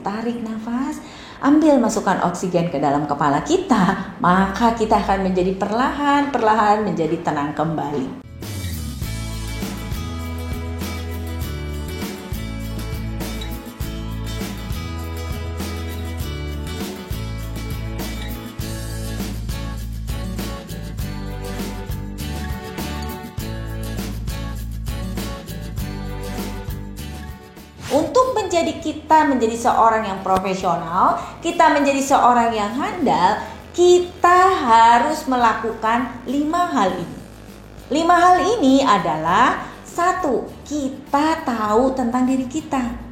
Tarik nafas, ambil masukkan oksigen ke dalam kepala kita, maka kita akan menjadi perlahan-perlahan menjadi tenang kembali. Untuk kita menjadi seorang yang profesional, kita menjadi seorang yang handal, kita harus melakukan 5 hal ini. 5 hal ini adalah: 1. Kita tahu tentang diri kita.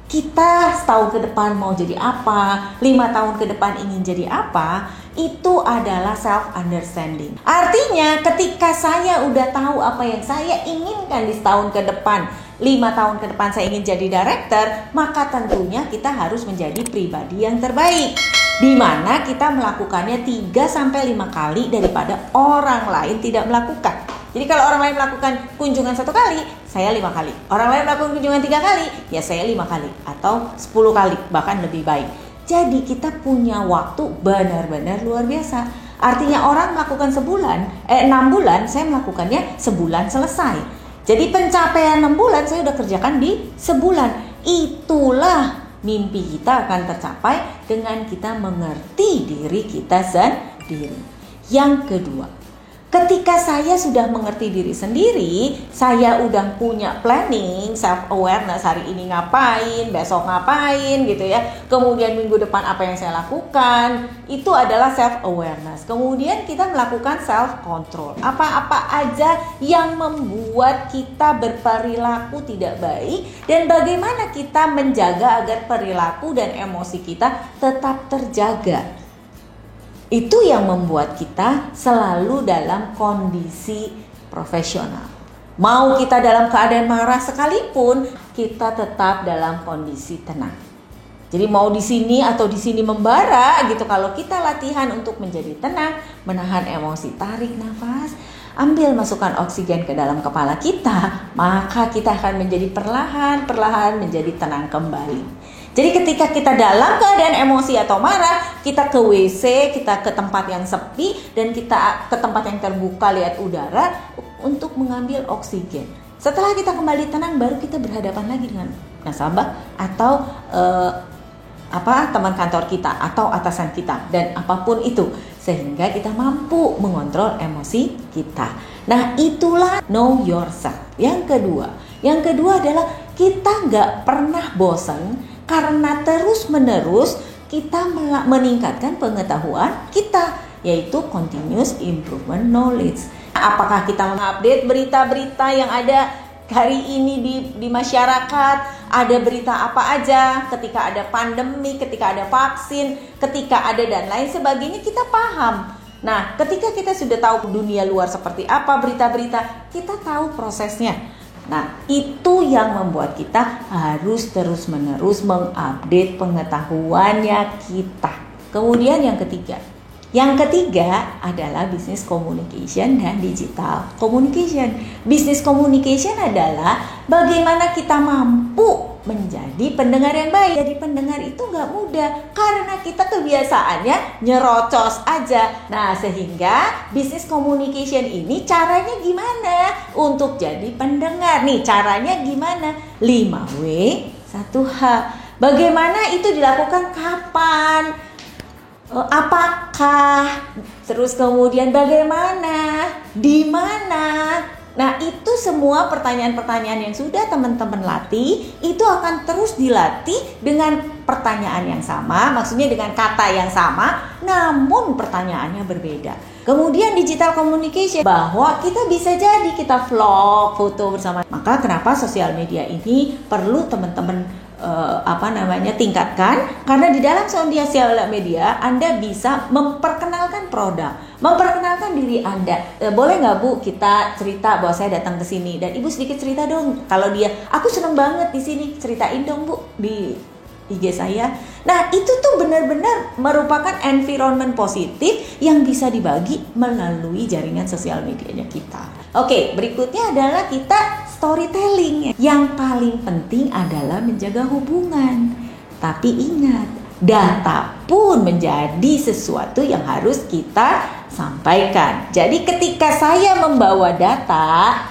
Kita setahun ke depan mau jadi apa, 5 tahun ke depan ingin jadi apa, itu adalah self understanding. Artinya ketika saya udah tahu apa yang saya inginkan di setahun ke depan, 5 tahun ke depan saya ingin jadi director, maka tentunya kita harus menjadi pribadi yang terbaik, di mana kita melakukannya 3-5 kali daripada orang lain tidak melakukan. Jadi kalau orang lain melakukan kunjungan 1 kali, saya 5 kali. Orang lain melakukan kunjungan 3 kali, ya saya 5 kali atau 10 kali, bahkan lebih baik. Jadi kita punya waktu benar-benar luar biasa. Artinya orang melakukan 6 bulan, saya melakukannya sebulan selesai. Jadi pencapaian 6 bulan saya udah kerjakan di sebulan. Itulah mimpi kita akan tercapai dengan kita mengerti diri kita sendiri. Yang kedua, ketika saya sudah mengerti diri sendiri, saya udah punya planning, self awareness, hari ini ngapain, besok ngapain gitu ya. Kemudian minggu depan apa yang saya lakukan, itu adalah self awareness. Kemudian kita melakukan self control. Apa-apa aja yang membuat kita berperilaku tidak baik dan bagaimana kita menjaga agar perilaku dan emosi kita tetap terjaga. Itu yang membuat kita selalu dalam kondisi profesional. Mau kita dalam keadaan marah sekalipun, kita tetap dalam kondisi tenang. Jadi mau di sini atau di sini membara gitu, kalau kita latihan untuk menjadi tenang, menahan emosi, tarik nafas, ambil masukkan oksigen ke dalam kepala kita, maka kita akan menjadi perlahan-perlahan menjadi tenang kembali. Jadi ketika kita dalam keadaan emosi atau marah, kita ke WC, kita ke tempat yang sepi, dan kita ke tempat yang terbuka lihat udara untuk mengambil oksigen. Setelah kita kembali tenang, baru kita berhadapan lagi dengan nasabah atau teman kantor kita atau atasan kita dan apapun itu, sehingga kita mampu mengontrol emosi kita. Nah, itulah know yourself. Yang kedua adalah kita nggak pernah bosan karena terus-menerus kita meningkatkan pengetahuan kita, yaitu continuous improvement knowledge. Apakah kita mengupdate berita-berita yang ada hari ini di masyarakat, ada berita apa aja, ketika ada pandemi, ketika ada vaksin, ketika ada dan lain sebagainya, kita paham. Nah, ketika kita sudah tahu dunia luar seperti apa berita-berita, kita tahu prosesnya. Nah, itu yang membuat kita harus terus-menerus mengupdate pengetahuannya kita. Kemudian yang ketiga adalah business communication dan digital communication. Business communication adalah bagaimana kita mampu menjadi pendengar yang baik. Jadi pendengar itu gak mudah karena kita kebiasaannya nyerocos aja. Nah, sehingga business communication ini caranya gimana untuk jadi pendengar? Nih, caranya gimana? 5W 1H. Bagaimana itu dilakukan? Kapan? Apakah? Terus kemudian bagaimana? Di mana? Nah, itu semua pertanyaan-pertanyaan yang sudah teman-teman latih, itu akan terus dilatih dengan pertanyaan yang sama, maksudnya dengan kata yang sama, namun pertanyaannya berbeda. Kemudian digital communication, bahwa kita bisa jadi kita vlog, foto bersama. Maka kenapa sosial media ini perlu teman-teman tingkatkan, karena di dalam sosial media Anda bisa memperkenalkan produk, memperkenalkan diri Anda. Boleh nggak Bu kita cerita bahwa saya datang ke sini dan Ibu sedikit cerita dong. Kalau dia, aku seneng banget di sini, ceritain dong Bu di IG saya. Nah, itu tuh benar-benar merupakan environment positif yang bisa dibagi melalui jaringan sosial medianya kita. Oke, berikutnya adalah kita storytelling. Yang paling penting adalah menjaga hubungan. Tapi ingat, data pun menjadi sesuatu yang harus kita sampaikan. Jadi ketika saya membawa data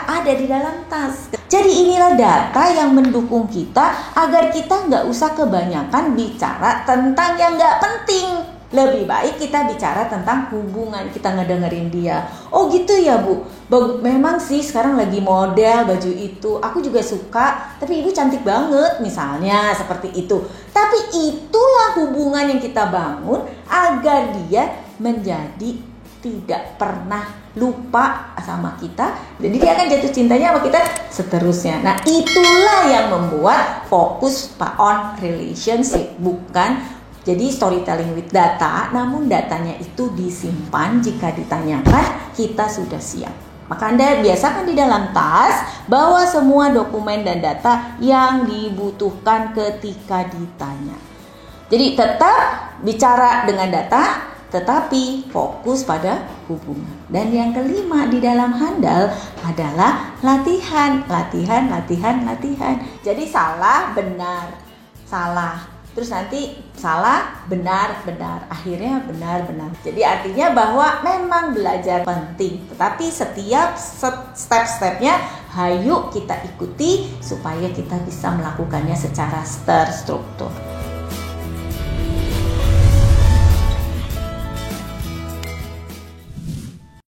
ada di dalam tas. Jadi inilah data yang mendukung kita agar kita nggak usah kebanyakan bicara tentang yang nggak penting. Lebih baik kita bicara tentang hubungan, kita ngedengerin dia. Oh gitu ya Bu, memang sih sekarang lagi model baju itu, aku juga suka, tapi ibu cantik banget misalnya, seperti itu. Tapi itulah hubungan yang kita bangun agar dia menjadi tidak pernah lupa sama kita. Jadi dia akan jatuh cintanya sama kita seterusnya. Nah itulah yang membuat fokus on relationship, bukan jadi storytelling with data, namun datanya itu disimpan jika ditanyakan, kita sudah siap. Maka Anda biasakan di dalam tas, bawa semua dokumen dan data yang dibutuhkan ketika ditanya. Jadi tetap bicara dengan data, tetapi fokus pada hubungan. Dan yang kelima di dalam handal adalah latihan. Jadi salah, benar, salah. Terus nanti salah, benar, akhirnya benar. Jadi artinya bahwa memang belajar penting, tetapi setiap step-stepnya hayu kita ikuti supaya kita bisa melakukannya secara terstruktur.